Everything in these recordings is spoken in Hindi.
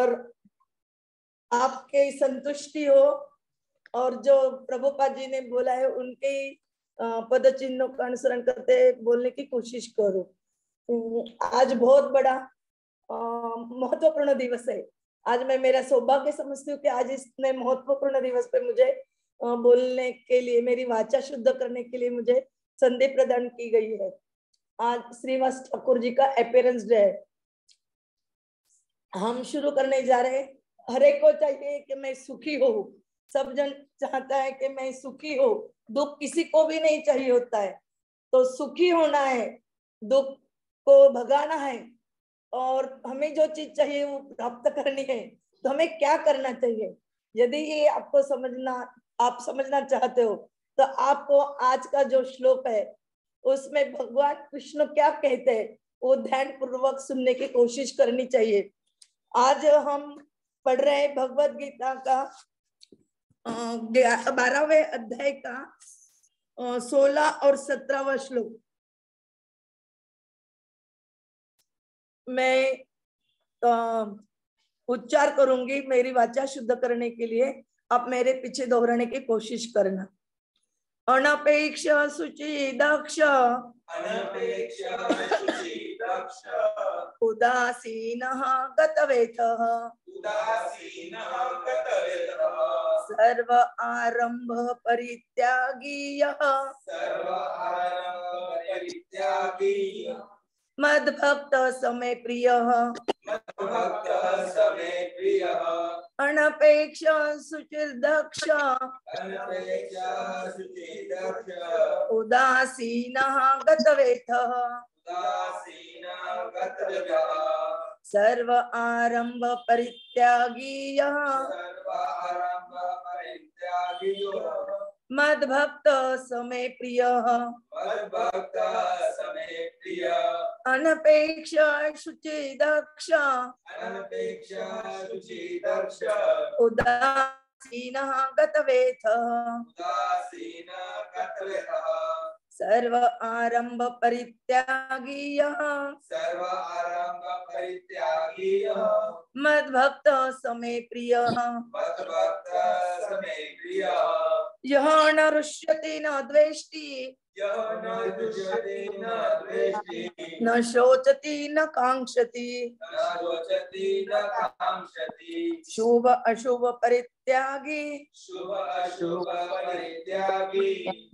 और आपके संतुष्टि हो और जो प्रभुपाद जी ने बोला है उनके पद चिन्हों का अनुसरण करते बोलने की कोशिश करो। आज बहुत बड़ा महत्वपूर्ण दिवस है। आज मैं मेरा सौभाग्य समझती हूँ कि आज इतने महत्वपूर्ण दिवस पे मुझे बोलने के लिए, मेरी वाचा शुद्ध करने के लिए मुझे संधि प्रदान की गई है। आज श्रीवास ठाकुर जी का अपीयरेंस डे है। हम शुरू करने जा रहे हैं। हर एक को चाहिए कि मैं सुखी हो, सब जन चाहता है कि मैं सुखी हो, दुख किसी को भी नहीं चाहिए होता है। तो सुखी होना है, दुख को भगाना है और हमें जो चीज चाहिए वो प्राप्त करनी है। तो हमें क्या करना चाहिए? यदि ये आपको आप समझना चाहते हो तो आपको आज का जो श्लोक है उसमें भगवान कृष्ण क्या कहते हैं वो ध्यान पूर्वक सुनने की कोशिश करनी चाहिए। आज हम पढ़ रहे हैं भगवत गीता का 12वें अध्याय का 16 और 17वां श्लोक। मैं उच्चार करूंगी मेरी वाचा शुद्ध करने के लिए, आप मेरे पीछे दोहराने की कोशिश करना। अनपेक्ष शुचि दक्ष उदासीनः गतवेतः सर्व आरंभ परित्यागी मद्भक्त समे प्रियः अनपेक्ष शुचिर्दक्ष उदासीनः गतवेतः सर्व आरंभ परित्यागी मद्भक्त समे प्रियः अनपेक्ष शुचिदक्ष उदासीनः गतवेतः सर्व आरंभ परित्यागी मद्भक्त समे प्रियः यः न रुष्यति न द्वेष्टि न शोचति न कांक्षति शुभ अशुभ परित्यागी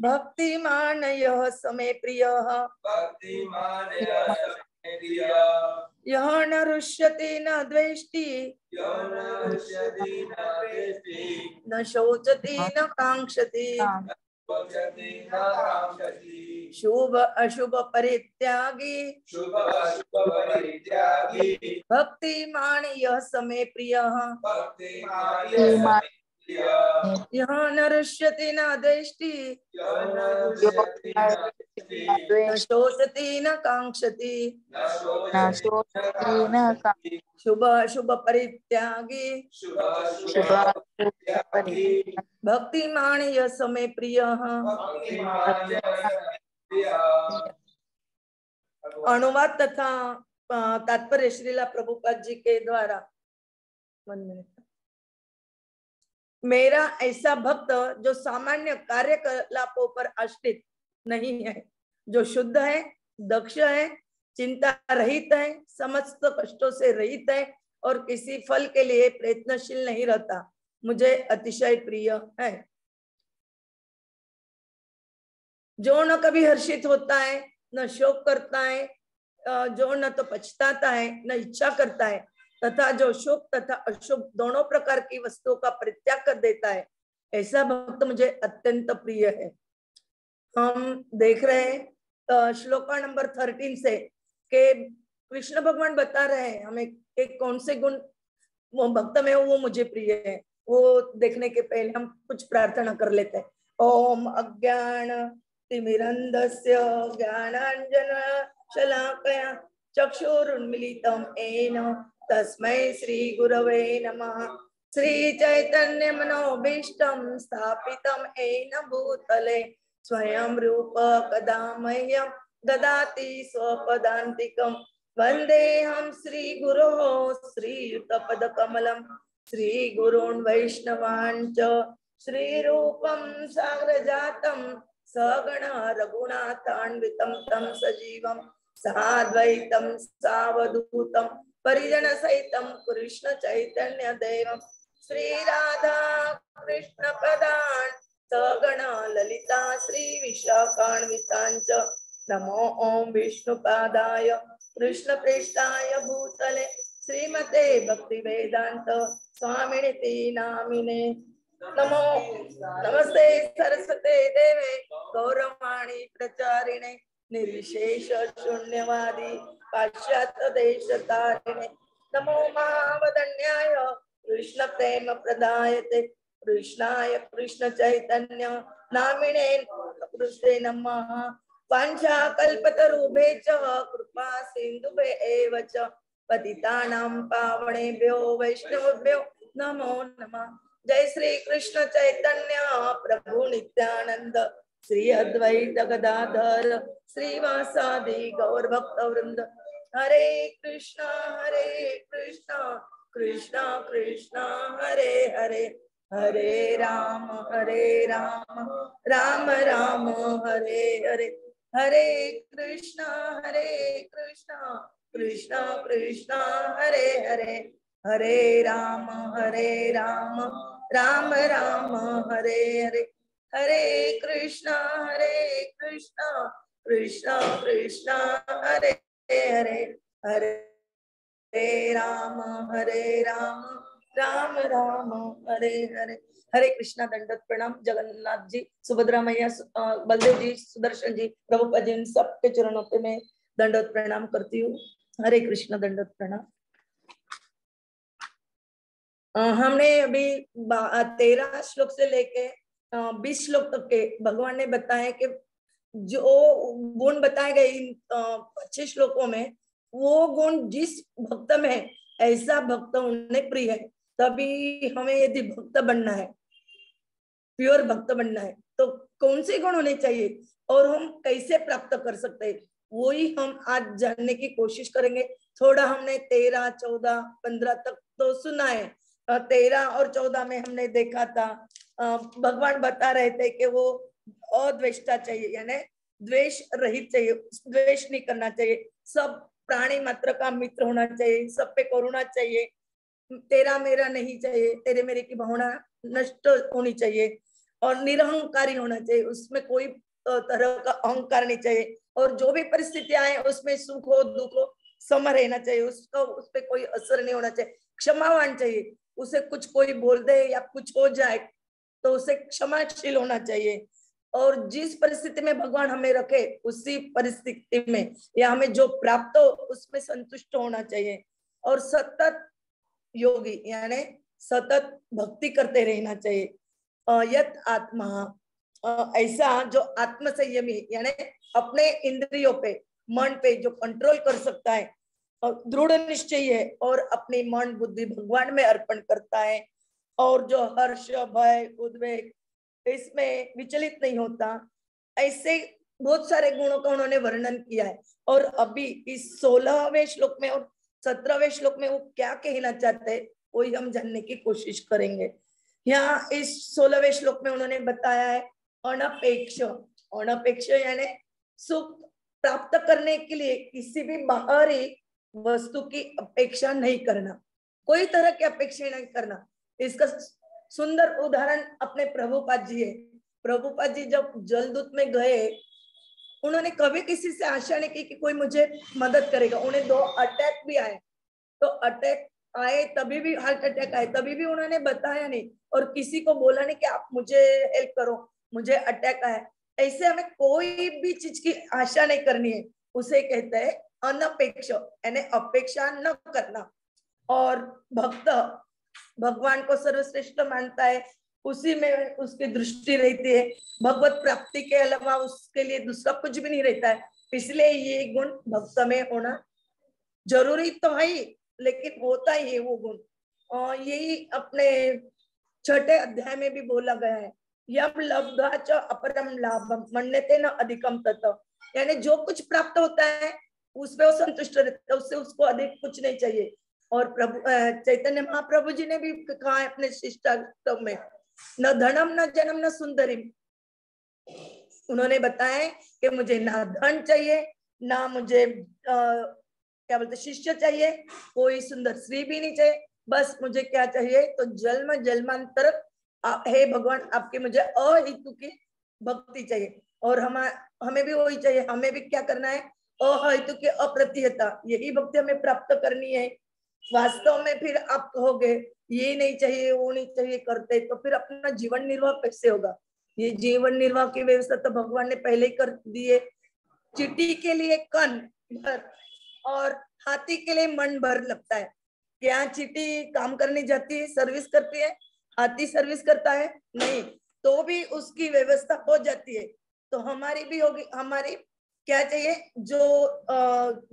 भक्तिमान यः समे प्रियः यः न रुष्यति न द्वेष्टि न शोचति न कांक्षति शुभ अशुभ परित्यागी भक्तिमान यः समे प्रियः यः न रुष्यति न द्वेष्टि न शोचति न कांक्षति शुभ अशुभ परित्यागी भक्तिमान यः समे प्रियः। अनुवाद तथा तात्पर्य श्रीला प्रभुपाद जी के द्वारा। 1 मिनट। मेरा ऐसा भक्त जो सामान्य कार्यकलापों पर आश्रित नहीं है, जो शुद्ध है, दक्ष है, चिंता रहित है, समस्त कष्टों से रहित है और किसी फल के लिए प्रयत्नशील नहीं रहता, मुझे अतिशय प्रिय है। जो न कभी हर्षित होता है, न शोक करता है, जो न तो पछताता है न इच्छा करता है, तथा जो शुभ तथा अशुभ दोनों प्रकार की वस्तुओं का परित्याग कर देता है, ऐसा भक्त मुझे अत्यंत प्रिय है। हम देख रहे हैं श्लोका नंबर 13 से कि कृष्ण भगवान बता रहे हैं हमें कि कौन से गुण वो भक्त में वो मुझे प्रिय है। वो देखने के पहले हम कुछ प्रार्थना कर लेते हैं। ओम अज्ञान तिमिरन्धस्य ज्ञानांजन शलाकया चक्षुरुन्मीलितं येन तस्मै श्री गुरवे नमः। श्री चैतन्य मनोभीष्टं स्थापितं येन भूतले स्वयं रूप कदा मह्यं ददाति स्वपदान्तिकं वंदे हम श्री गुरो श्रीयुत पद कमलम श्री गुरून् वैष्णवांच श्री रूपम साग्र जातम सगण रघुनाथान्वितं तं सजीवं साद्वैतं सावधूतं परिजन सहितं कृष्ण चैतन्य देवं श्री राधा कृष्ण पदान् सगण ललिता श्री विशाखान्वितांच नमो ओम विष्णुपादाय कृष्ण पृष्ठाय भूतले श्रीमते भक्ति वेदांत स्वामिनिति नामिने नमो नमस्ते सरस्वते देवे गौरवाणी प्रचारिणे निर्विशेष शून्यवादी पाश्चात्य देश तारिणे नमो महावदन्याय कृष्ण प्रेम प्रदायते कृष्णाय कृष्ण चैतन्य नामिने कृष्णे नमः वाञ्छा कल्पतरुभ्यश्च कृपा सिन्धुभ्य एव च पतितानां पावनेभ्यो वैष्णवेभ्यो नमो नमः। जय श्री कृष्ण चैतन्य प्रभु नित्यानंद श्री अद्वैत गदाधर श्रीवासादि गौर भक्त वृंद हरे कृष्णा कृष्णा कृष्णा हरे हरे हरे राम राम राम हरे हरे हरे कृष्णा कृष्णा कृष्णा हरे हरे हरे राम राम राम हरे हरे हरे कृष्णा कृष्णा कृष्णा हरे हरे हरे राम राम राम हरे हरे हरे कृष्णा। दंडवत प्रणाम। जगन्नाथ जी, सुभद्रा मैया, बलदेव जी, सुदर्शन जी, प्रभुपाद जी, इन सबके चरणों पे मैं दंडवत प्रणाम करती हूँ। हरे कृष्ण। दंडवत प्रणाम। हमने अभी 13 श्लोक से लेके 20 श्लोक तक के भगवान ने बताया कि जो गुण बताए गए इन 25 श्लोकों में, वो गुण जिस भक्त में ऐसा भक्त उन्हें प्रिय है। तभी हमें यदि भक्त बनना है, प्योर भक्त बनना है, तो कौन से गुण होने चाहिए और हम कैसे प्राप्त कर सकते हैं, वही हम आज जानने की कोशिश करेंगे। थोड़ा हमने 13, 14, 15 तक तो सुना है। 13 और 14 में हमने देखा था, भगवान बता रहे थे कि वो अद्वेष्टा चाहिए, यानी द्वेष रहित चाहिए, द्वेष नहीं करना चाहिए, सब प्राणी मात्र का मित्र होना चाहिए, सब पे करुणा चाहिए, तेरा मेरा नहीं चाहिए, तेरे मेरे की भावना नष्ट होनी चाहिए, और निरहंकारी होना चाहिए, उसमें कोई तरह का अहंकार नहीं चाहिए, और जो भी परिस्थितियां आए उसमें सुख हो दुख हो सम रहना चाहिए, उसका उस पर कोई असर नहीं होना चाहिए, क्षमावान चाहिए, उसे कुछ कोई बोल दे या कुछ हो जाए तो उसे क्षमाशील होना चाहिए, और जिस परिस्थिति में भगवान हमें रखे उसी परिस्थिति में या हमें जो प्राप्त हो उसमें संतुष्ट होना चाहिए, और सतत योगी यानी सतत भक्ति करते रहना चाहिए। यत आत्मा, ऐसा जो आत्म संयमी यानी अपने इंद्रियों पे, मन पे जो कंट्रोल कर सकता है, दृढ़ निश्चय है और अपनी मन बुद्धि भगवान में अर्पण करता है, और जो हर्ष भय उद्वेग इसमें विचलित नहीं होता, ऐसे बहुत सारे गुणों का उन्होंने वर्णन किया है। और अभी इस 16वें श्लोक में और 17वें श्लोक में वो क्या कहना चाहते हैं वही हम जानने की कोशिश करेंगे। यहाँ इस 16वें श्लोक में उन्होंने बताया है अनपेक्ष। अनपेक्ष यानी सुख प्राप्त करने के लिए किसी भी बाहरी वस्तु की अपेक्षा नहीं करना, कोई तरह की अपेक्षा नहीं करना। इसका सुंदर उदाहरण अपने प्रभुपाद जी है। प्रभुपाद जी जब जलदूत में गए, उन्होंने कभी किसी से आशा नहीं की कि कोई मुझे मदद करेगा। उन्हें 2 अटैक भी आए, तो अटैक आए तभी भी, हार्ट अटैक आए तभी भी उन्होंने बताया नहीं और किसी को बोला नहीं कि आप मुझे हेल्प करो, मुझे अटैक आया। ऐसे हमें कोई भी चीज की आशा नहीं करनी है, उसे कहते हैं अनपेक्ष, यानी अपेक्षा न करना। और भक्त भगवान को सर्वश्रेष्ठ मानता है, उसी में उसकी दृष्टि रहती है, भगवत प्राप्ति के अलावा उसके लिए दूसरा कुछ भी नहीं रहता है। इसलिए ये गुण भक्त में होना जरूरी तो है, लेकिन होता ही है वो गुण। और यही अपने 6ठे अध्याय में भी बोला गया है, यम लब्धा च अपरम लाभम मन्यते न अधिकम तत, यानी जो कुछ प्राप्त होता है उस पे वो संतुष्ट रहता है, उससे उसको अधिक कुछ नहीं चाहिए। और प्रभु चैतन्य महाप्रभु जी ने भी कहा है अपने शिष्टाष्टक में, न धनम न जन्म न सुंदरी। उन्होंने बताया कि मुझे ना धन चाहिए, ना मुझे क्या बोलते शिष्य चाहिए, कोई सुंदर स्त्री भी नहीं चाहिए, बस मुझे क्या चाहिए तो जन्म जन्मांतर हे भगवान आपके मुझे अहेतु की भक्ति चाहिए। और हमें भी वही चाहिए, हमें भी क्या करना है, अहेतु की अप्रतिहता, यही भक्ति हमें प्राप्त करनी है। वास्तव में फिर आप कहोगे ये नहीं चाहिए वो नहीं चाहिए करते, तो फिर अपना जीवन निर्वाह कैसे होगा? ये जीवन निर्वाह की व्यवस्था तो भगवान ने पहले ही कर दी है। चींटी के लिए कन भर और हाथी के लिए मन भर लगता है। क्या चींटी काम करने जाती है, सर्विस करती है? हाथी सर्विस करता है? नहीं, तो भी उसकी व्यवस्था हो जाती है। तो हमारी भी होगी, हमारी क्या चाहिए, जो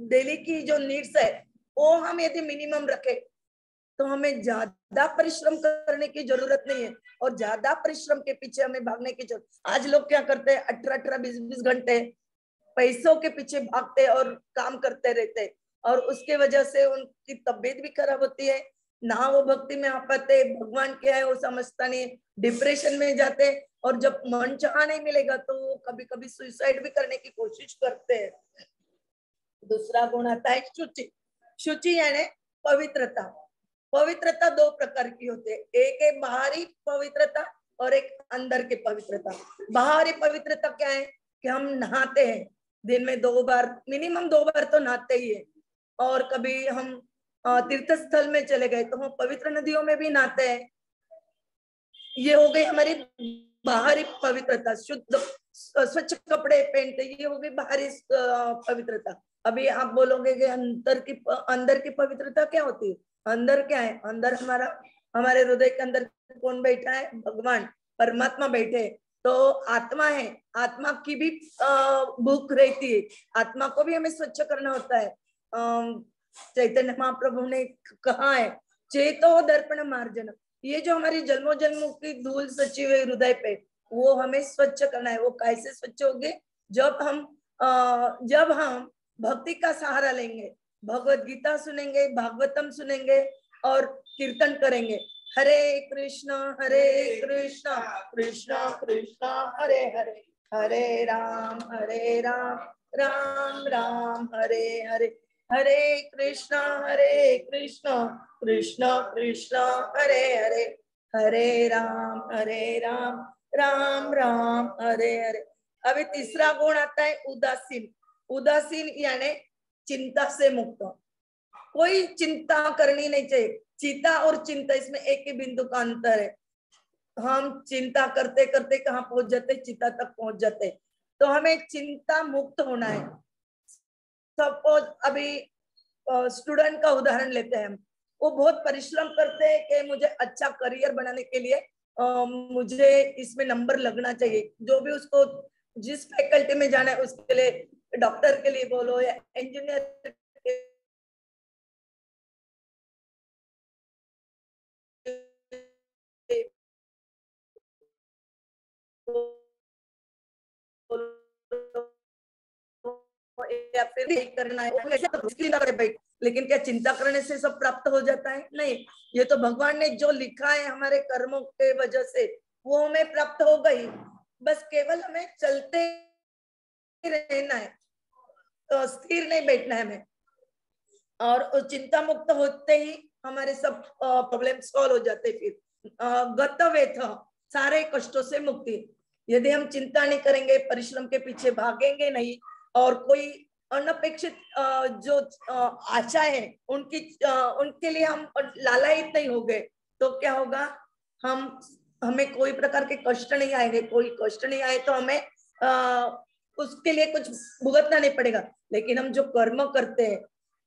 डेली की जो नीड्स है वो हम यदि मिनिमम रखे तो हमें ज्यादा परिश्रम करने की जरूरत नहीं है, और ज्यादा परिश्रम के पीछे हमें भागने की जरूरत। आज लोग क्या करते हैं, 18-18, 20-20 घंटे पैसों के पीछे भागते और काम करते रहते, और उसके वजह से उनकी तबीयत भी खराब होती है, ना वो भक्ति में आ पाते, भगवान क्या है वो समझता नहीं, डिप्रेशन में जाते, और जब मन चाहा नहीं मिलेगा तो वो कभी कभी सुसाइड भी करने की कोशिश करते हैं। दूसरा गुण आता है शुचि। शुचि यानी पवित्रता। पवित्रता दो प्रकार की होती है, एक है बाहरी पवित्रता और एक अंदर की पवित्रता। बाहरी पवित्रता क्या है कि हम नहाते हैं दिन में 2 बार, मिनिमम 2 बार तो नहाते ही है, और कभी हम तीर्थ स्थल में चले गए तो हम पवित्र नदियों में भी नहाते हैं। ये हो गई हमारी बाहरी पवित्रता, शुद्ध स्वच्छ कपड़े पहनते, ये हो गई बाहरी पवित्रता। अभी आप बोलोगे कि अंदर की पवित्रता क्या होती है? अंदर क्या है? अंदर हमारे हृदय के अंदर कौन बैठा है? भगवान परमात्मा बैठे। तो आत्मा है, आत्मा की भी भूख रहती है, आत्मा को भी हमें स्वच्छ करना होता है। चैतन्य महाप्रभु ने कहा है, चेतो दर्पण मार्जन, ये जो हमारी जन्मों जन्मों की धूल सची हुई हृदय पे, वो हमें स्वच्छ करना है। वो कैसे स्वच्छ होगे? जब हम भक्ति का सहारा लेंगे, भगवत गीता सुनेंगे, भागवतम सुनेंगे और कीर्तन करेंगे। हरे कृष्ण कृष्ण कृष्ण हरे हरे, हरे राम राम राम हरे हरे, हरे कृष्ण कृष्ण कृष्ण हरे हरे, हरे राम राम राम हरे हरे। अभी तीसरा गुण आता है उदासीन। उदासीन यानी चिंता से मुक्त, कोई चिंता करनी नहीं चाहिए। चिंता और चिंता, इसमें एक ही बिंदु का अंतर है। हम चिंता करते करते कहाँ पहुंच जाते? चिंता तक पहुंच जाते। तो हमें चिंता मुक्त होना है। सपोज अभी स्टूडेंट का उदाहरण लेते हैं, वो बहुत परिश्रम करते हैं कि मुझे अच्छा करियर बनाने के लिए मुझे इसमें नंबर लगना चाहिए, जो भी उसको जिस फैकल्टी में जाना है उसके लिए, डॉक्टर के लिए बोलो या इंजीनियर या फिर करना है, लेकिन क्या चिंता करने से सब प्राप्त हो जाता है? नहीं, ये तो भगवान ने जो लिखा है हमारे कर्मों के वजह से वो हमें प्राप्त हो गई, बस केवल हमें चलते रहना है, तो स्थिर नहीं बैठना है हमें। और चिंता मुक्त होते ही हमारे सब प्रॉब्लम सॉल्व हो जाते। फिर गतवे था सारे कष्टों से मुक्ति। यदि हम चिंता नहीं करेंगे, परिश्रम के पीछे भागेंगे नहीं, और कोई अनपेक्षित जो आशा है उनके लिए हम लालायित नहीं हो गए, तो क्या होगा? हमें कोई प्रकार के कष्ट नहीं आएंगे। कोई कष्ट नहीं आए तो हमें उसके लिए कुछ भुगतना नहीं पड़ेगा। लेकिन हम जो कर्म करते हैं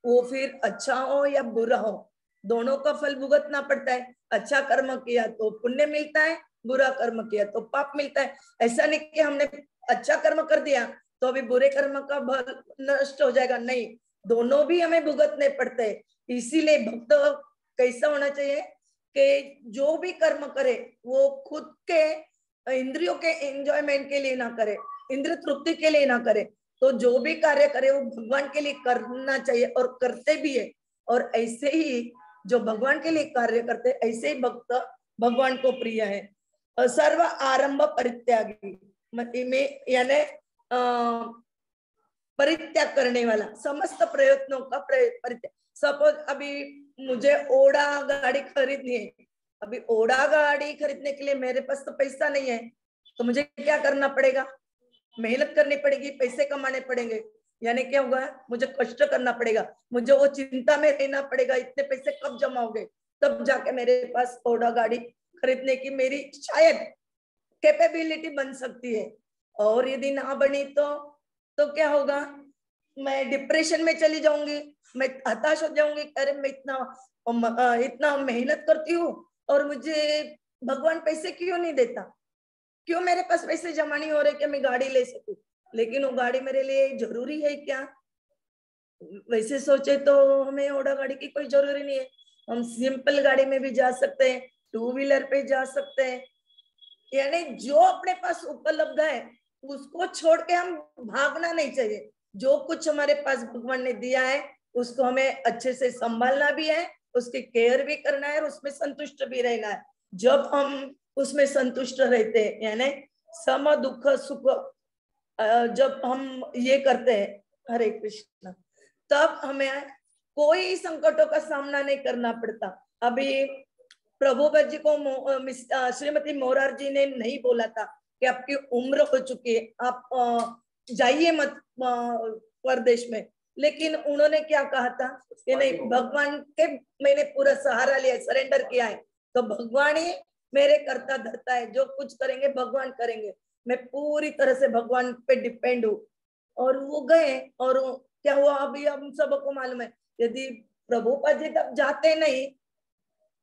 वो फिर अच्छा हो या बुरा हो, दोनों का फल भुगतना पड़ता है। अच्छा कर्म किया तो पुण्य मिलता है, बुरा कर्म किया तो पाप मिलता है। ऐसा नहीं कि हमने अच्छा कर्म कर दिया तो अभी बुरे कर्म का फल नष्ट हो जाएगा, नहीं, दोनों भी हमें भुगतने पड़ते हैं। इसीलिए भक्त कैसा होना चाहिए कि जो भी कर्म करे वो खुद के इंद्रियों के एंजॉयमेंट के लिए ना करे, इंद्रिय तृप्ति के लिए ना करे, तो जो भी कार्य करे वो भगवान के लिए करना चाहिए और करते भी है। और ऐसे ही जो भगवान के लिए कार्य करते ऐसे ही भक्त भगवान को प्रिय है। सर्व आरंभ परित्यागी में यानी परित्याग करने वाला, समस्त प्रयत्नों का परित्याग। सपोज अभी मुझे ओड़ा गाड़ी खरीदनी है, अभी ओड़ा गाड़ी खरीदने के लिए मेरे पास तो पैसा नहीं है, तो मुझे क्या करना पड़ेगा? मेहनत करनी पड़ेगी, पैसे कमाने पड़ेंगे, यानी क्या होगा? मुझे कष्ट करना पड़ेगा, मुझे वो चिंता में रहना पड़ेगा इतने पैसे कब जमा होंगे, तब जाके मेरे पास ओड़ा गाड़ी खरीदने की मेरी शायद कैपेबिलिटी बन सकती है। और यदि ना बनी तो क्या होगा? मैं डिप्रेशन में चली जाऊंगी, मैं हताश हो जाऊंगी। अरे मैं इतना मेहनत करती हूँ और मुझे भगवान पैसे क्यों नहीं देता, क्यों मेरे पास पैसे जमा नहीं हो रहे कि मैं गाड़ी ले सकूं? लेकिन वो गाड़ी मेरे लिए जरूरी है क्या? वैसे सोचे तो हमें ओड़ा गाड़ी की कोई जरूरी नहीं है, हम सिंपल गाड़ी में भी जा सकते हैं, टू व्हीलर पे जा सकते हैं। यानी जो अपने पास उपलब्ध है उसको छोड़ के हम भागना नहीं चाहिए। जो कुछ हमारे पास भगवान ने दिया है उसको हमें अच्छे से संभालना भी है, उसकी केयर भी करना है और उसमें संतुष्ट भी रहना है। जब हम उसमें संतुष्ट रहते हैं यानी सम दुख सुख जब हम ये करते हैं, हरे कृष्ण, तब हमें कोई संकटों का सामना नहीं करना पड़ता। अभी प्रभुपद जी को श्रीमती मोरारजी ने नहीं बोला था कि आपकी उम्र हो चुकी है, आप जाइए मत परदेश में, लेकिन उन्होंने क्या कहा था कि नहीं, भगवान के मैंने पूरा सहारा लिया, सरेंडर किया है, तो भगवान ही मेरे करता धरता है, जो कुछ करेंगे भगवान करेंगे, मैं पूरी तरह से भगवान पे डिपेंड हूँ। और वो गए और क्या हुआ अभी हम सबको मालूम है। यदि प्रभुपाद जी तब जाते नहीं,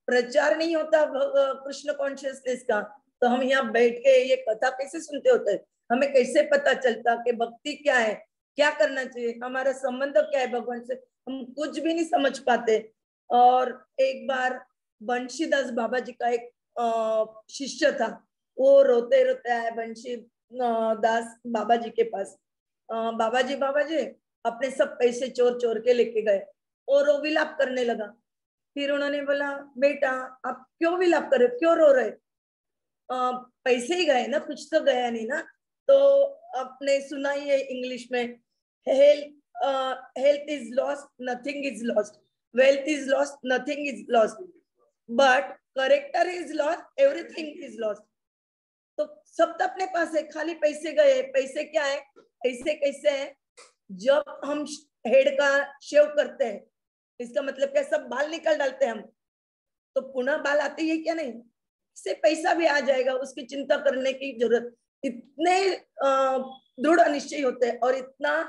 प्रचार नहीं होता कृष्ण कॉन्शियसनेस का, तो हम यहाँ बैठ के ये कथा कैसे सुनते होते? हमें कैसे पता चलता कि भक्ति क्या है, क्या करना चाहिए, हमारा संबंध क्या है भगवान से? हम कुछ भी नहीं समझ पाते। और एक बार बंशीदास बाबा जी का एक शिष्य था, वो रोते रोते आया बंशी दास बाबा जी के पास। बाबा जी अपने सब पैसे चोर चोर के लेके गए और वो विलाप करने लगा। फिर उन्होंने बोला, बेटा आप क्यों विलाप कर रहे, क्यों रो रहे? पैसे ही गए ना, कुछ तो गया नहीं ना। तो आपने सुना ही है इंग्लिश में, health is lost, nothing is lost, wealth is lost, nothing is lost, but character is lost, everything is lost. तो सब तो अपने पास है, खाली पैसे गए। पैसे क्या है? पैसे कैसे है? जब हम हेड का शेव करते हैं, इसका मतलब क्या, सब बाल निकाल डालते हैं हम, तो पुनः बाल आते ही क्या नहीं, इससे पैसा भी आ जाएगा, उसकी चिंता करने की जरूरत। इतने दृढ़ निश्चय होते हैं और इतना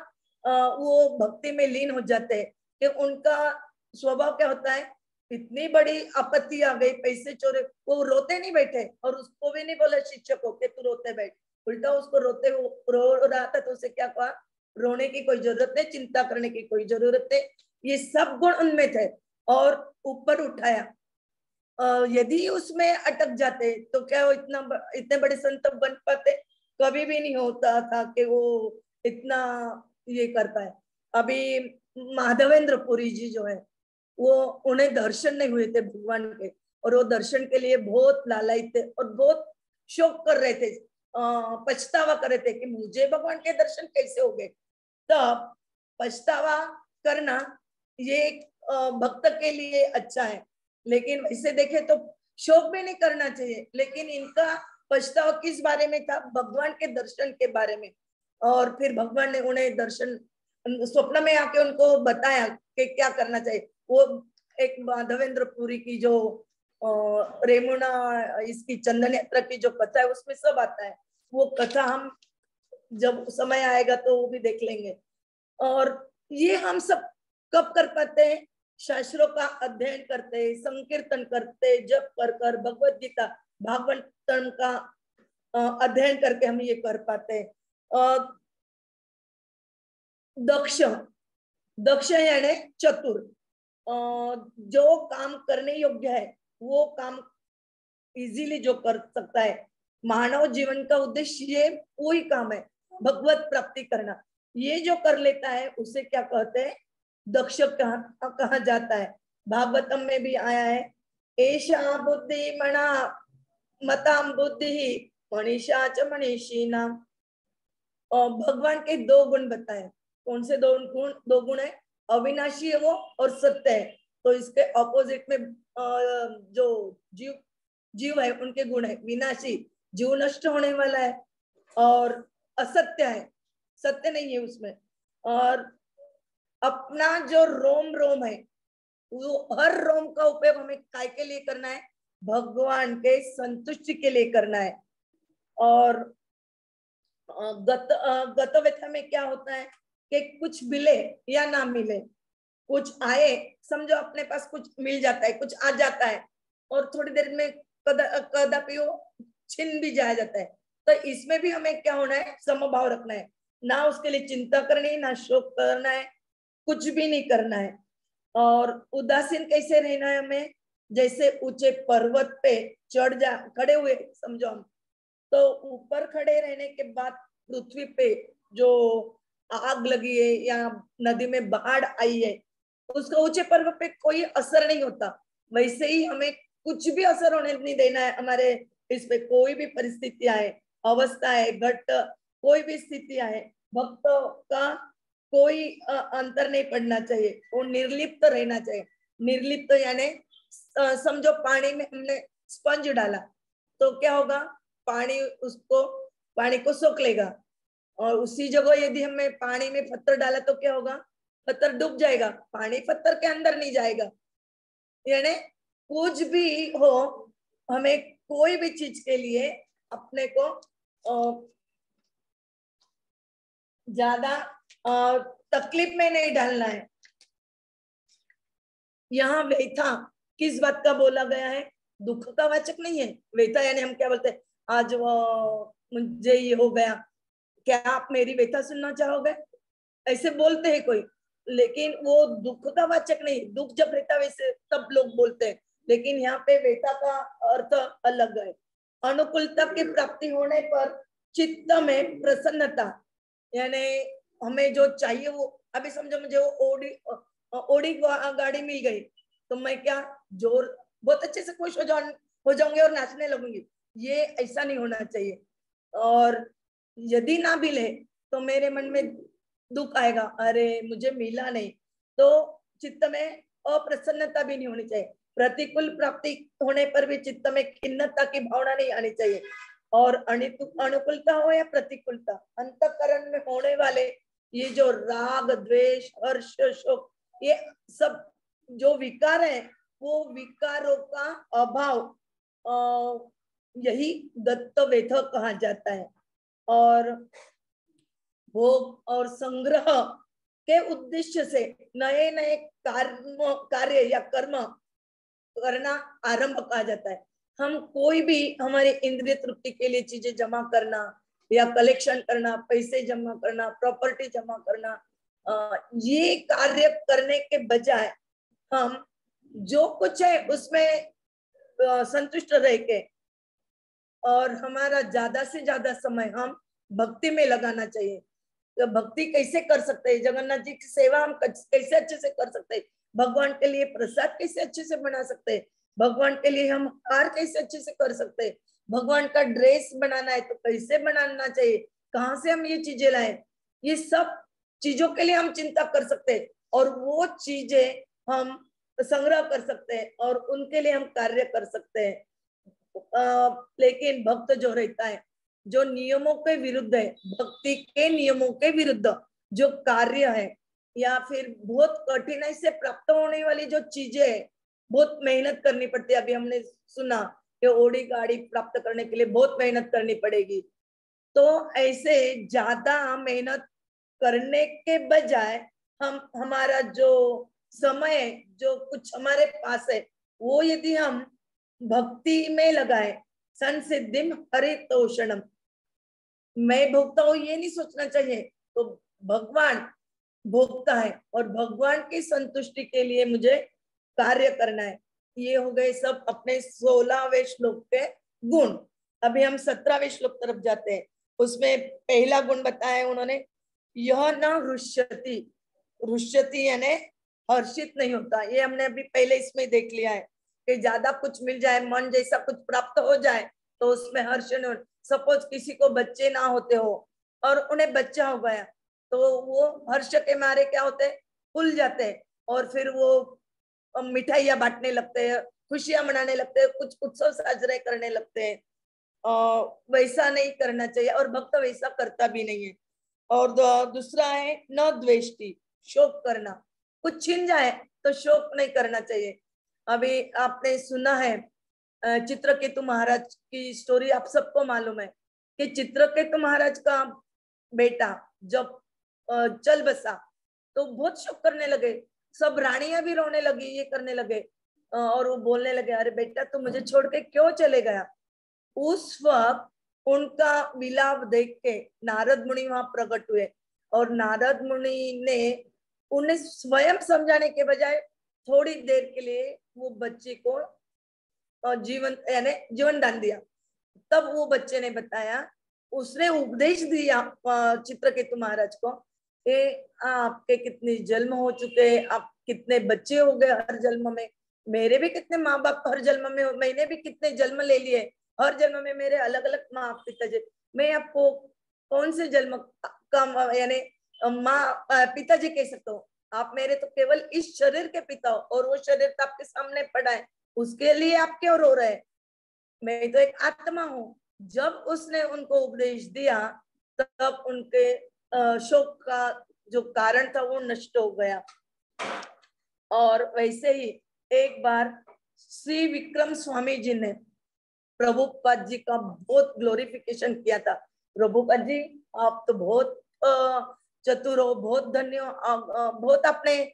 वो भक्ति में लीन हो जाते हैं कि उनका स्वभाव क्या होता है, इतनी बड़ी आपत्ति आ गई, पैसे चोरे, वो रोते नहीं बैठे और उसको भी नहीं बोला शिक्षक को कि तू रोते बैठ, उल्टा उसको रोते रो रहा था तो उसे क्या कहा, रोने की कोई जरूरत नहीं, चिंता करने की कोई जरूरत नहीं। ये सब गुण उनमें थे और ऊपर उठाया। यदि उसमें अटक जाते तो क्या वो इतने बड़े संत बन पाते? कभी भी नहीं होता था कि वो इतना ये कर पाए। अभी माधवेंद्र पुरी जी जो है, वो उन्हें दर्शन नहीं हुए थे भगवान के, और वो दर्शन के लिए बहुत लालायित थे और बहुत शोक कर रहे थे, पछतावा कर रहे थे कि मुझे भगवान के दर्शन कैसे हो गए। तब पछतावा करना ये भक्त के लिए अच्छा है, लेकिन वैसे देखे तो शोक भी नहीं करना चाहिए। लेकिन इनका पछतावा किस बारे में था? भगवान के दर्शन के बारे में। और फिर भगवान ने उन्हें दर्शन स्वप्न में आके उनको बताया कि क्या करना चाहिए। वो एक माधवेंद्र पुरी की जो रेमुना इसकी चंदन यात्रा की जो कथा है उसमें सब आता है। वो कथा हम जब समय आएगा तो वो भी देख लेंगे। और ये हम सब कब कर पाते हैं? शास्त्रों का अध्ययन करते, संकीर्तन करते, जप कर कर, भगवत गीता भागवतम का अध्ययन करके हम ये कर पाते हैं। दक्ष यानी चतुर, जो काम करने योग्य है वो काम इजीली जो कर सकता है। मानव जीवन का उद्देश्य ये वही काम है, भगवत प्राप्ति करना। ये जो कर लेता है उसे क्या कहते हैं, दक्ष कहा जाता है। भागवतम में भी आया है, एषा बुद्धि मणा मताम बुद्धि मनीषा च मनीषी नाम। और भगवान के दो गुण बताए। कौन से दो गुण है? अविनाशी है वो, और सत्य है। तो इसके ऑपोजिट में जो जीव है उनके गुण है। विनाशी, जीव नष्ट होने वाला है, और असत्य है, सत्य नहीं है उसमें। और अपना जो रोम रोम है, वो हर रोम का उपयोग हमें काय के लिए करना है? भगवान के संतुष्टि के लिए करना है। और गत व्यथा में क्या होता है कि कुछ मिले या ना मिले, कुछ आए, समझो अपने पास कुछ मिल जाता है, कुछ आ जाता है, और थोड़ी देर में कदापि वो छिन भी जाया जाता है। तो इसमें भी हमें क्या होना है? समभाव रखना है, ना उसके लिए चिंता करनी, ना शोक करना है, कुछ भी नहीं करना है। और उदासीन कैसे रहना है हमें? जैसे ऊंचे पर्वत पे खड़े हुए समझो हम, तो ऊपर खड़े रहने के बाद पृथ्वी पे जो आग लगी है या नदी में बाढ़ आई है, उसका ऊंचे पर्वत पे कोई असर नहीं होता। वैसे ही हमें कुछ भी असर होने नहीं देना है हमारे इस पे। कोई भी परिस्थिति आए, अवस्था है, घट, कोई भी स्थिति आए, भक्तों का कोई अंतर नहीं पड़ना चाहिए, वो निर्लिप्त रहना चाहिए। निर्लिप्त यानी समझो पानी में हमने स्पंज डाला तो क्या होगा? पानी को सोख लेगा। और उसी जगह यदि हमें पानी में पत्थर डाला तो क्या होगा? पत्थर डूब जाएगा, पानी पत्थर के अंदर नहीं जाएगा। यानी कुछ भी हो, हमें कोई भी चीज के लिए अपने को ज्यादा तकलीफ में नहीं डालना है। यहाँ व्यथा किस बात का बोला गया है? दुख का वाचक नहीं है। व्यथा यानी हम क्या बोलते हैं, आज वो मुझे ये हो गया, क्या आप मेरी व्यथा सुनना चाहोगे? ऐसे बोलते हैं कोई, लेकिन वो दुख का वाचक नहीं। दुख जब रहता वैसे तब लोग बोलते हैं, लेकिन यहाँ पे व्यथा का अर्थ अलग है। अनुकूलता की प्राप्ति होने पर चित्त में प्रसन्नता, यानी हमें जो चाहिए वो, अभी समझो मुझे वो ओडी गाड़ी मिल गई तो मैं क्या जोर बहुत अच्छे से खुश हो जाऊंगी और नाचने लगूंगी। ये ऐसा नहीं होना चाहिए। और यदि ना मिले तो मेरे मन में दुख आएगा, अरे मुझे मिला नहीं। तो चित्त में अप्रसन्नता भी नहीं होनी चाहिए। प्रतिकूल प्राप्ति होने पर भी चित्त में खिन्नता की भावना नहीं आनी चाहिए। और अनुकूलता हो या प्रतिकूलता, अंतःकरण में होने वाले ये जो राग, द्वेष, हर्ष, शोक, ये सब जो विकार है, वो विकारों का अभाव, यही दत्त वेध कहा जाता है। और भोग और संग्रह के उद्देश्य से नए नए कार्य या कर्म करना आरंभ कहा जाता है। हम कोई भी हमारे इंद्रिय तृप्ति के लिए चीजें जमा करना या कलेक्शन करना, पैसे जमा करना, प्रॉपर्टी जमा करना, ये कार्य करने के बजाय हम जो कुछ है उसमें संतुष्ट रह के और हमारा ज्यादा से ज्यादा समय हम भक्ति में लगाना चाहिए। तो भक्ति कैसे कर सकते हैं? जगन्नाथ जी की सेवा हम कैसे अच्छे से कर सकते हैं? भगवान के लिए प्रसाद कैसे अच्छे से बना सकते हैं? भगवान के लिए हम हार कैसे अच्छे से कर सकते हैं? भगवान का ड्रेस बनाना है तो कैसे बनाना चाहिए? कहाँ से हम ये चीजें लाएं? ये सब चीजों के लिए हम चिंता कर सकते हैं और वो चीजें हम संग्रह कर सकते हैं और उनके लिए हम कार्य कर सकते हैं। लेकिन भक्त जो रहता है, जो नियमों के विरुद्ध है, भक्ति के नियमों के विरुद्ध जो कार्य है या फिर बहुत कठिनाई से प्राप्त होने वाली जो चीजें है, बहुत मेहनत करनी पड़ती है। अभी हमने सुना कि ओडी गाड़ी प्राप्त करने के लिए बहुत मेहनत करनी पड़ेगी। तो ऐसे ज्यादा मेहनत करने के बजाय हम हमारा जो समय है, जो कुछ हमारे पास है, वो यदि हम भक्ति में लगाए, संसिद्धिम हरितोषणम, मैं भोगता हूं ये नहीं सोचना चाहिए। तो भगवान भोगता है और भगवान की संतुष्टि के लिए मुझे कार्य करना है। ये हो गए सब अपने 16वें श्लोक के गुण। अभी हम 17वें श्लोक तरफ जाते हैं। उसमें पहला गुण बताया उन्होंने, यह न हृष्यति, हृष्यति यानी हर्षित नहीं होता। ये हमने अभी पहले इसमें देख लिया है कि ज्यादा कुछ मिल जाए, मन जैसा कुछ प्राप्त हो जाए तो उसमें हर्ष नहीं। सपोज किसी को बच्चे ना होते हो और उन्हें बच्चा हो गया तो वो हर्ष के मारे क्या होते हैं, फूल जाते हैं और फिर वो मिठाइयां बांटने लगते हैं, खुशियां मनाने लगते हैं, कुछ उत्सव साजरे करने लगते हैं। वैसा नहीं करना चाहिए और भक्त वैसा करता भी नहीं है। और दूसरा है न द्वेष्टि, शोक करना। कुछ छिन जाए तो शोक नहीं करना चाहिए। अभी आपने सुना है चित्रकेतु महाराज की स्टोरी, आप सबको मालूम है कि चित्रकेतु महाराज का बेटा जब चल बसा तो बहुत शोक करने लगे, सब रानियां भी रोने लगी, ये करने लगे और वो बोलने लगे अरे बेटा तू मुझे छोड़ के क्यों चले गया। उस वक्त उनका विलाप देख के नारद मुनि वहां प्रकट हुए और नारद मुनि ने उन्हें स्वयं समझाने के बजाय थोड़ी देर के लिए वो बच्चे को जीवन यानी जीवन दान दिया। तब वो बच्चे ने बताया, उसने उपदेश दिया चित्रकेतु महाराज को, आपके कितने जन्म हो चुके, आप कितने बच्चे हो गए हर जन्म में, मेरे भी कितने माँ बाप हर जन्म में, मैंने भी कितने जन्म ले लिए, हर जन्म में मेरे अलग अलग माँ पिताजी, मैं आपको कौन से जन्म का यानी माँ पिताजी कह सकता हूँ, आप मेरे तो केवल इस शरीर के पिता हो और वो शरीर तो आपके सामने पड़ा है, उसके लिए आप क्यों रो रहे हैं, मैं तो एक आत्मा हूँ। जब उसने उनको उपदेश दिया तब उनके शोक का जो कारण था वो नष्ट हो गया। और वैसे ही एक बार श्री विक्रम स्वामी जी ने प्रभुपाद जी का बहुत ग्लोरिफिकेशन किया था। प्रभुपाद जी आप तो बहुत चतुर हो, बहुत धन्य हो, बहुत अपने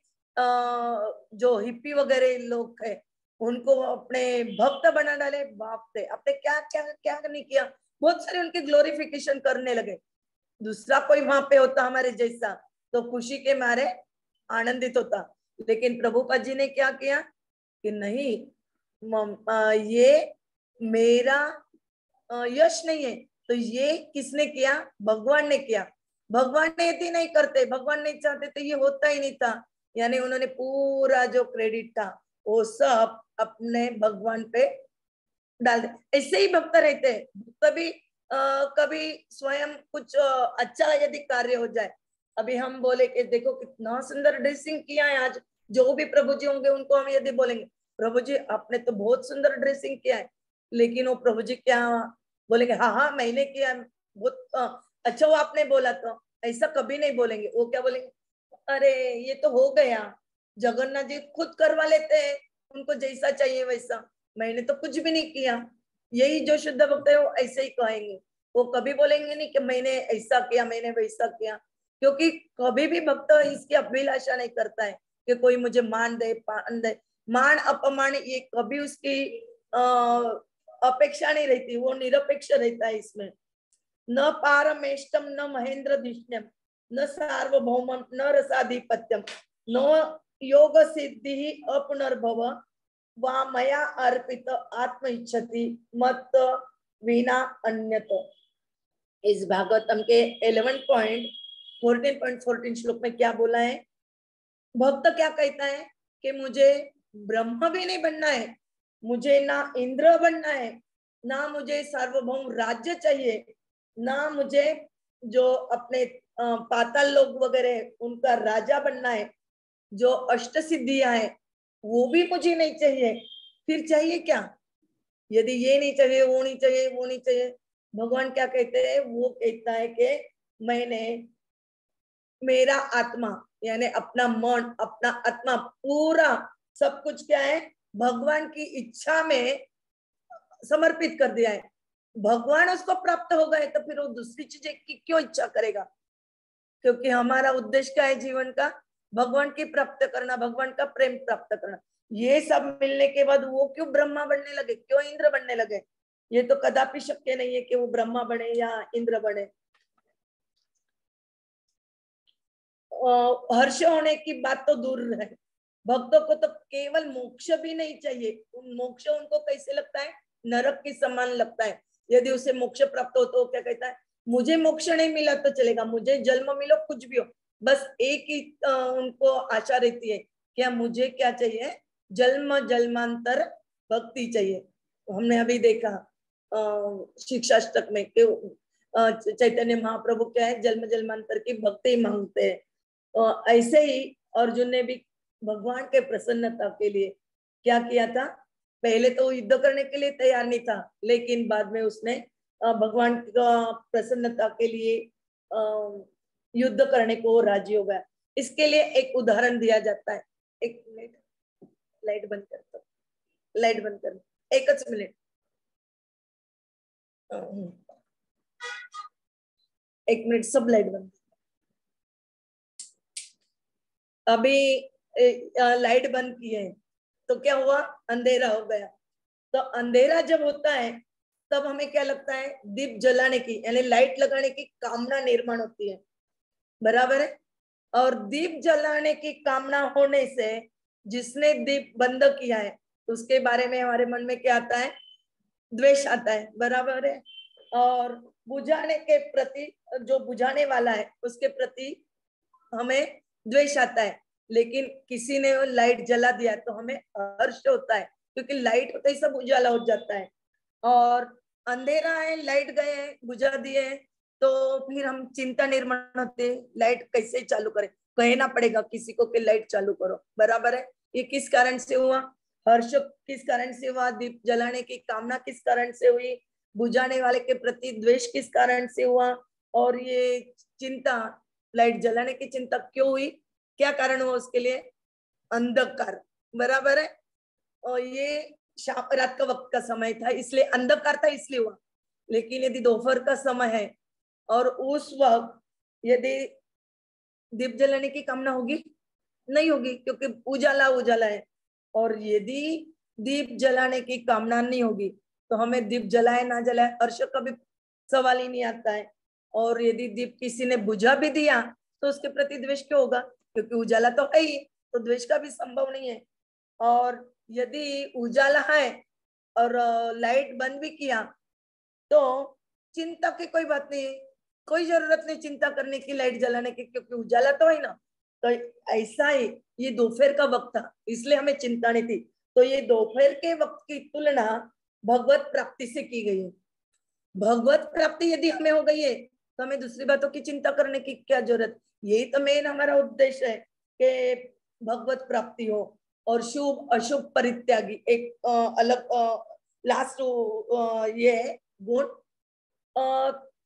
जो हिप्पी वगैरह लोग है उनको अपने भक्त बना डाले, बाप रे आपने क्या क्या क्या नहीं किया, बहुत सारे उनके ग्लोरिफिकेशन करने लगे। दूसरा कोई वहां पे होता हमारे जैसा तो खुशी के मारे आनंदित होता, लेकिन प्रभुपाद जी ने क्या किया कि नहीं, ये मेरा यश नहीं है, तो ये किसने किया, भगवान ने किया। भगवान ने यदि नहीं करते, भगवान नहीं चाहते तो ये होता ही नहीं था। यानी उन्होंने पूरा जो क्रेडिट था वो सब अपने भगवान पे डाल दे। ऐसे ही भक्त रहते हैं, कभी कभी स्वयं कुछ अच्छा यदि कार्य हो जाए, अभी हम बोले कि देखो कितना सुंदर ड्रेसिंग किया है आज, जो भी प्रभु जी होंगे उनको हम यदि बोलेंगे प्रभु जी आपने तो बहुत सुंदर ड्रेसिंग किया है, लेकिन वो प्रभु जी क्या बोलेंगे, हाँ हाँ मैंने किया, बहुत अच्छा वो आपने बोला, तो ऐसा कभी नहीं बोलेंगे। वो क्या बोलेंगे, अरे ये तो हो गया, जगन्नाथ जी खुद करवा लेते हैं, उनको जैसा चाहिए वैसा, मैंने तो कुछ भी नहीं किया। यही जो शुद्ध भक्त है वो ऐसे ही कहेंगे, वो कभी बोलेंगे नहीं कि मैंने ऐसा किया मैंने वैसा किया, क्योंकि कभी भी भक्त इसकी अभिलाषा नहीं करता है कि कोई मुझे मान दे पान दे, मान अपमान ये कभी उसकी अपेक्षा नहीं रहती, वो निरपेक्ष रहता है इसमें। न पारमेष्टम न महेंद्र धिष्ण्यम न सार्वभौमम न रसाधिपत्यम न योग सिद्धि अपुनर्भव वा मया अर्पित आत्म इच्छति मत विना अन्यत। इस भागवतम के 11.14 श्लोक में क्या बोला है, भक्त क्या कहता है कि मुझे ब्रह्म भी नहीं बनना है, मुझे ना इंद्र बनना है, ना मुझे सार्वभौम राज्य चाहिए, ना मुझे जो अपने पाताल लोग वगैरह उनका राजा बनना है, जो अष्ट सिद्धियां हैं वो भी मुझे नहीं चाहिए, फिर चाहिए क्या, यदि ये नहीं चाहिए वो नहीं चाहिए वो नहीं चाहिए, भगवान क्या कहते हैं, वो कहता है कि मैंने मेरा आत्मा यानी अपना मन अपना आत्मा पूरा सब कुछ क्या है भगवान की इच्छा में समर्पित कर दिया है। भगवान उसको प्राप्त हो गए तो फिर वो दूसरी चीजें की क्यों इच्छा करेगा, क्योंकि हमारा उद्देश्य क्या है जीवन का, भगवान की प्राप्त करना, भगवान का प्रेम प्राप्त करना। ये सब मिलने के बाद वो क्यों ब्रह्मा बनने लगे, क्यों इंद्र बनने लगे, ये तो कदापि शक्य नहीं है कि वो ब्रह्मा बने या इंद्र बने। हर्ष होने की बात तो दूर है, भक्तों को तो केवल मोक्ष भी नहीं चाहिए, मोक्ष उनको कैसे लगता है, नरक के समान लगता है। यदि उसे मोक्ष प्राप्त हो तो क्या कहता है, मुझे मोक्ष नहीं मिला तो चलेगा, मुझे जन्म मिलो, कुछ भी हो, बस एक ही उनको आशा रहती है क्या, मुझे क्या चाहिए, जन्म जन्मांतर भक्ति चाहिए। हमने अभी देखा शिक्षाष्टक में कि चैतन्य महाप्रभु क्या है, जन्म जन्मांतर की भक्ति मांगते हैं। ऐसे ही अर्जुन ने भी भगवान के प्रसन्नता के लिए क्या किया था, पहले तो युद्ध करने के लिए तैयार नहीं था, लेकिन बाद में उसने भगवान का प्रसन्नता के लिए युद्ध करने को राजी हो गया। इसके लिए एक उदाहरण दिया जाता है। एक मिनट, लाइट बंद कर दो, लाइट बंद कर, एक मिनट, एक मिनट, सब लाइट बंद। अभी लाइट बंद की है तो क्या हुआ, अंधेरा हो गया। तो अंधेरा जब होता है तब हमें क्या लगता है, दीप जलाने की यानी लाइट लगाने की कामना निर्माण होती है, बराबर है। और दीप जलाने की कामना होने से जिसने दीप बंद किया है उसके बारे में हमारे मन में क्या आता है, द्वेष आता है, बराबर है। और बुझाने के प्रति, जो बुझाने वाला है उसके प्रति हमें द्वेष आता है। लेकिन किसी ने लाइट जला दिया तो हमें हर्ष होता है, क्योंकि लाइट होते ही सब उजाला हो जाता है। और अंधेरा है, लाइट गए हैं, बुझा दिए हैं, तो फिर हम चिंता निर्माण होते, लाइट कैसे चालू करें, कहना पड़ेगा किसी को कि लाइट चालू करो, बराबर है। ये किस कारण से हुआ, हर्ष किस कारण से हुआ, दीप जलाने की कामना किस कारण से हुई, बुझाने वाले के प्रति द्वेष किस कारण से हुआ, और ये चिंता, लाइट जलाने की चिंता क्यों हुई, क्या कारण हुआ उसके लिए, अंधकार, बराबर है। और ये शाम रात का वक्त का समय था इसलिए अंधकार था, इसलिए हुआ। लेकिन यदि दोपहर का समय है और उस वक्त यदि दीप जलाने की कामना होगी, नहीं होगी, क्योंकि उजाला उजाला है। और यदि दीप जलाने की कामना नहीं होगी तो हमें दीप जलाए ना जलाए हर्ष का भी सवाल ही नहीं आता है। और यदि दीप किसी ने बुझा भी दिया तो उसके प्रति द्वेष क्यों होगा, क्योंकि उजाला तो है ही, तो द्वेष का भी संभव नहीं है। और यदि उजाला है और लाइट बंद भी किया तो चिंता की कोई बात नहीं, कोई जरूरत नहीं चिंता करने की लाइट जलाने की, क्योंकि उजाला तो है ना। तो ऐसा ही ये दोपहर का वक्त था इसलिए हमें चिंता नहीं थी। तो ये दोपहर के वक्त की तुलना भगवत प्राप्ति से की गई है। भगवत प्राप्ति यदि हमें हो गई है तो हमें दूसरी बातों की चिंता करने की क्या जरूरत। यही तो मेन हमारा उद्देश्य है कि भगवत प्राप्ति हो और शुभ अशुभ परित्यागी, एक अलग लास्ट ये गुण,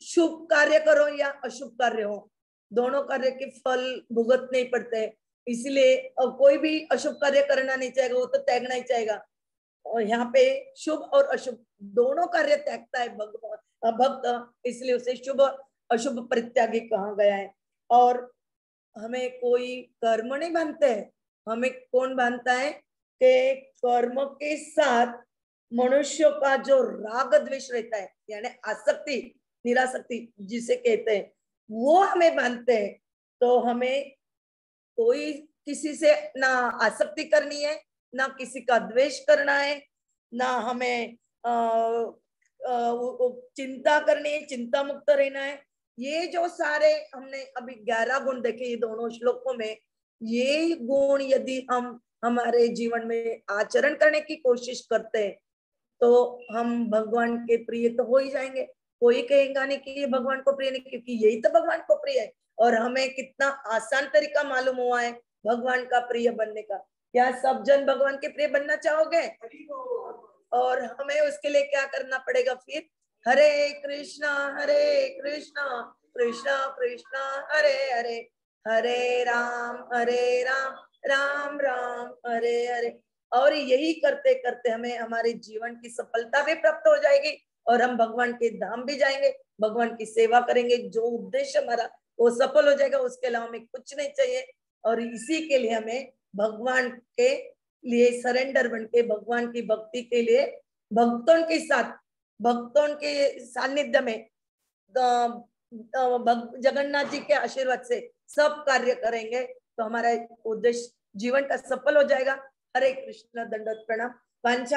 शुभ कार्य करो या अशुभ कार्य हो, दोनों कार्य के फल भुगतने पड़ते हैं। इसलिए कोई भी अशुभ कार्य करना नहीं चाहेगा, वो तो त्यागना ही चाहेगा। और यहाँ पे शुभ और अशुभ दोनों कार्य त्यागता है भक्त, इसलिए उसे शुभ अशुभ परित्यागी कहा गया है। और हमें कोई कर्म नहीं बांधते है, हमें कौन बांधता है कि कर्म के साथ मनुष्य का जो राग द्वेष रहता है यानी आसक्ति निरासक्ति जिसे कहते हैं, वो हमें बांधते हैं। तो हमें कोई किसी से ना आसक्ति करनी है, ना किसी का द्वेष करना है, ना हमें चिंता करनी है, चिंता मुक्त रहना है। ये जो सारे हमने अभी 11 गुण देखे ये दोनों श्लोकों में, ये गुण यदि हम हमारे जीवन में आचरण करने की कोशिश करते हैं तो हम भगवान के प्रिय तो हो ही जाएंगे। कोई कहेगा नहीं कि ये भगवान को प्रिय नहीं, क्योंकि यही तो भगवान को प्रिय है। और हमें कितना आसान तरीका मालूम हुआ है भगवान का प्रिय बनने का। क्या सब जन भगवान के प्रिय बनना चाहोगे? और हमें उसके लिए क्या करना पड़ेगा फिर? हरे कृष्णा कृष्णा कृष्णा हरे हरे, हरे राम राम राम हरे हरे। और यही करते करते हमें हमारे जीवन की सफलता भी प्राप्त हो जाएगी और हम भगवान के धाम भी जाएंगे, भगवान की सेवा करेंगे, जो उद्देश्य हमारा वो सफल हो जाएगा। उसके अलावा हमें कुछ नहीं चाहिए। और इसी के लिए हमें भगवान के लिए सरेंडर बन के भगवान की भक्ति के लिए भक्तों के साथ, भक्तों के सानिध्य में जगन्नाथ जी के आशीर्वाद से सब कार्य करेंगे तो हमारा उद्देश्य जीवन का सफल हो जाएगा। हरे कृष्ण, दंडवत प्रणाम।